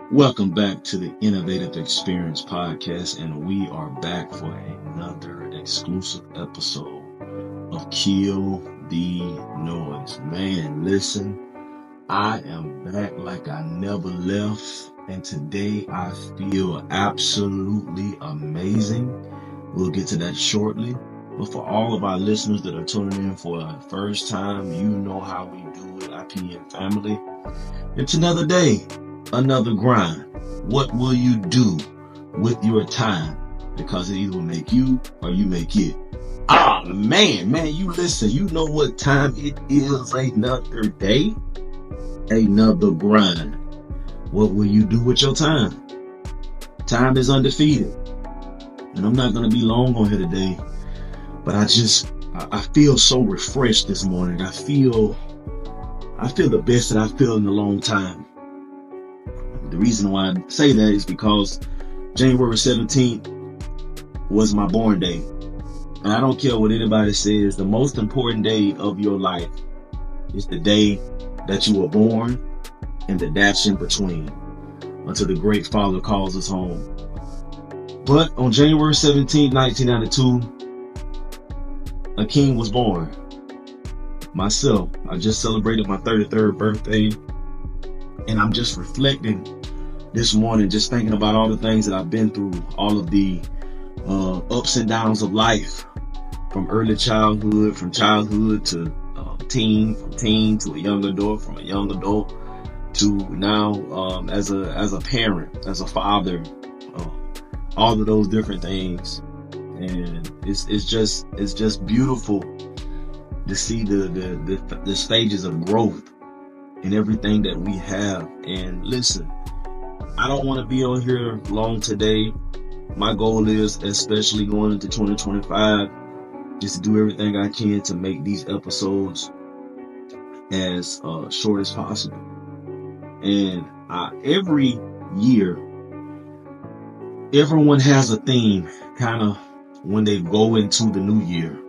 Welcome back to the Innovative Experience Podcast, and we are back for another exclusive episode of Kill the Noise. Man, listen, I am back like I never left, and today I feel absolutely amazing. We'll get to that shortly. But for all of our listeners that are tuning in for the first time, you know how we do it, IPN family. It's another day, another grind. What will you do with your time? Because it either will make you or you make it. Man, you listen, you know what time it is. Another day, another grind. What will you do with your time? Time is undefeated. And I'm not going to be long on here today, but I feel so refreshed this morning. I feel the best that I feel in a long time. The reason why I say that is because January 17th was my born day. And I don't care what anybody says, the most important day of your life is the day that you were born and the dash in between until the great Father calls us home. But on January 17th, 1992, a king was born. Myself. I just celebrated my 33rd birthday, and I'm just reflecting this morning, just thinking about all the things that I've been through, all of the ups and downs of life, from early childhood, from childhood to teen, from teen to a young adult, from a young adult to now as a parent, as a father, all of those different things, and it's just beautiful to see the stages of growth in everything that we have. And listen, I don't want to be on here long today. My goal is, especially going into 2025, is to do everything I can to make these episodes as short as possible. And every year, everyone has a theme, kind of when they go into the new year,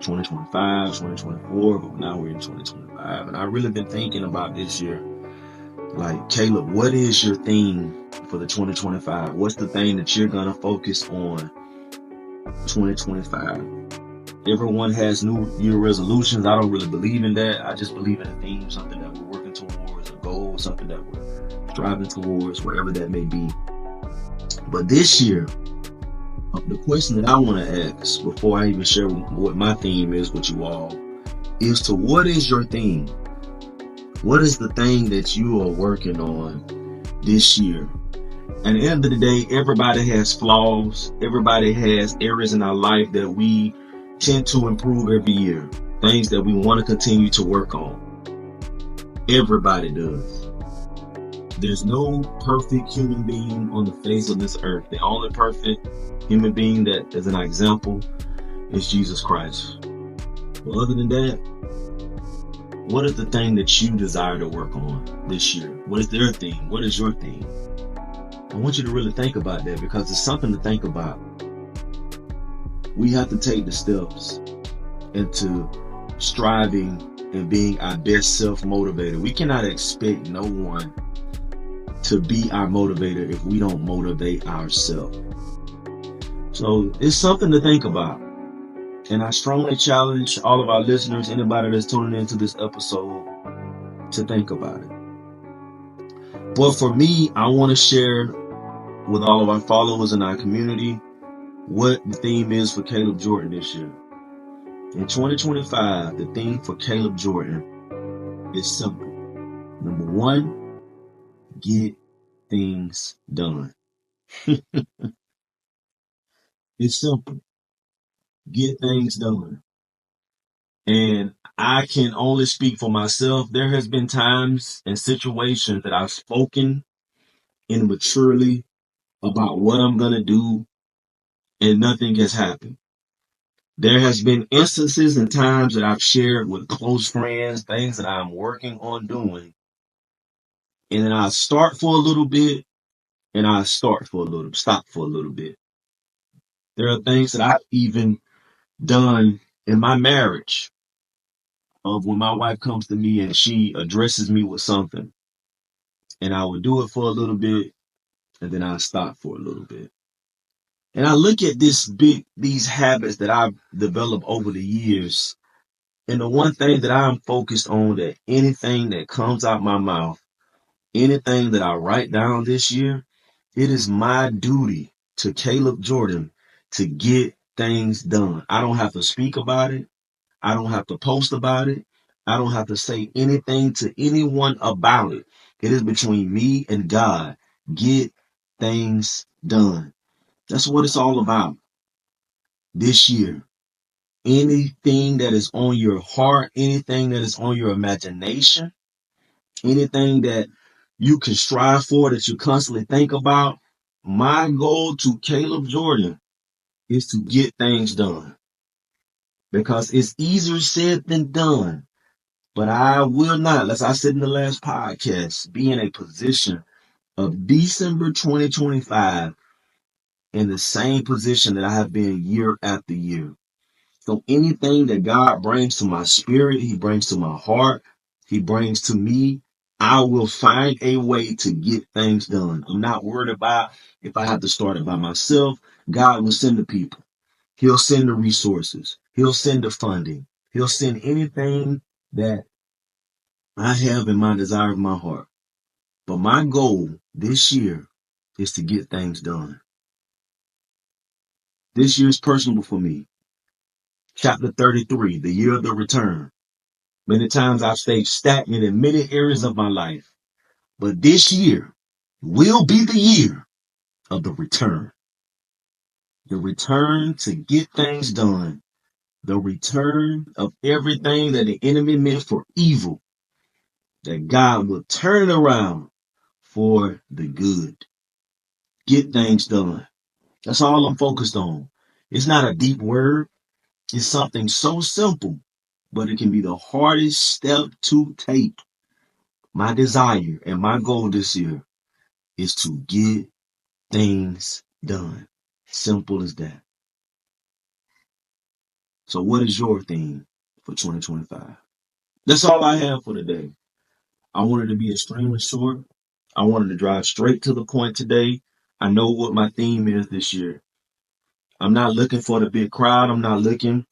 2025, 2024, but now we're in 2025. And I've really been thinking about this year. Like, Caleb, what is your theme for the 2025? What's the thing that you're going to focus on 2025? Everyone has New Year resolutions. I don't really believe in that. I just believe in a theme, something that we're working towards, a goal, something that we're striving towards, wherever that may be. But this year, the question that I want to ask before I even share what my theme is with you all is to what is your theme? What is the thing that you are working on this year? And at the end of the day, everybody has flaws. Everybody has areas in our life that we tend to improve every year. Things that we want to continue to work on. Everybody does. There's no perfect human being on the face of this earth. The only perfect human being that is an example is Jesus Christ. But other than that, what is the thing that you desire to work on this year? What is their theme? What is your theme? I want you to really think about that, because it's something to think about. We have to take the steps into striving and being our best self-motivator. We cannot expect no one to be our motivator if we don't motivate ourselves. So it's something to think about. And I strongly challenge all of our listeners, anybody that's tuning into this episode, to think about it. But for me, I want to share with all of our followers in our community what the theme is for Caleb Jordan this year. In 2025, the theme for Caleb Jordan is simple. Number one, get things done. It's simple. Get things done. And I can only speak for myself. There has been times and situations that I've spoken immaturely about what I'm going to do, and nothing has happened. There has been instances and times that I've shared with close friends, things that I'm working on doing. And then I start for a little bit, and I stop for a little bit. There are things that I've even done in my marriage, of when my wife comes to me and she addresses me with something. and I would do it for a little bit, and then I stop for a little bit. And I look at these habits that I've developed over the years, and the one thing that I'm focused on, that anything that comes out my mouth, anything that I write down this year, it is my duty to Caleb Jordan to get things done. I don't have to speak about it. I don't have to post about it. I don't have to say anything to anyone about it. It is between me and God. Get things done. That's what it's all about this year. Anything that is on your heart, anything that is on your imagination, anything that you can strive for, that you constantly think about. My goal to Caleb Jordan is to get things done, because it's easier said than done. But I will not, as I said in the last podcast, be in a position of December 2025 in the same position that I have been year after year. So anything that God brings to my spirit, He brings to my heart, He brings to me, I will find a way to get things done. I'm not worried about if I have to start it by myself. God will send the people. He'll send the resources. He'll send the funding. He'll send anything that I have in my desire of my heart. But my goal this year is to get things done. This year is personal for me. Chapter 33, the year of the return. Many times I've stayed stagnant in many areas of my life, but this year will be the year of the return. The return to get things done. The return of everything that the enemy meant for evil, that God will turn around for the good. Get things done. That's all I'm focused on. It's not a deep word. It's something so simple, but it can be the hardest step to take. My desire and my goal this year is to get things done. Simple as that. So what is your theme for 2025? That's all I have for today. I wanted to be extremely short. I wanted to drive straight to the point today. I know what my theme is this year. I'm not looking for the big crowd. I'm not looking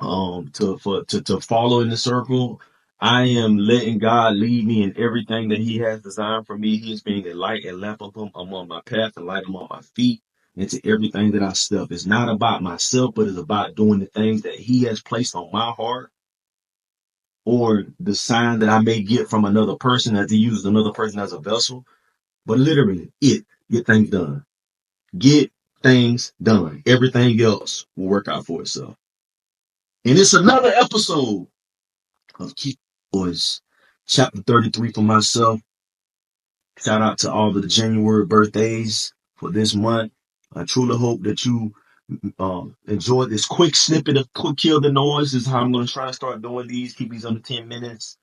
to follow in the circle. I am letting God lead me in everything that He has designed for me. He is being a light and lamp among my path, and light among my feet, into everything that I step. It's not about myself, but it's about doing the things that He has placed on my heart, or the sign that I may get from another person, as He uses another person as a vessel. But literally, get things done. Get things done. Everything else will work out for itself. And it's another episode of Keep Boys, chapter 33 for myself. Shout out to all of the January birthdays for this month. I truly hope that you enjoyed this quick snippet of Quick Kill the Noise. This is how I'm going to try to start doing these. Keep these under 10 minutes.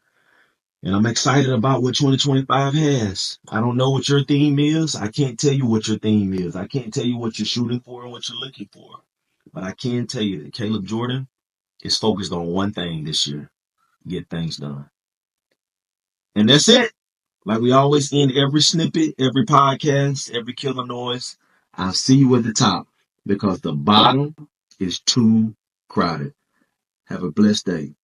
And I'm excited about what 2025 has. I don't know what your theme is. I can't tell you what your theme is. I can't tell you what you're shooting for and what you're looking for. But I can tell you that Caleb Jordan is focused on one thing this year: get things done. And that's it. Like we always end every snippet, every podcast, every killer noise. I'll see you at the top, because the bottom is too crowded. Have a blessed day.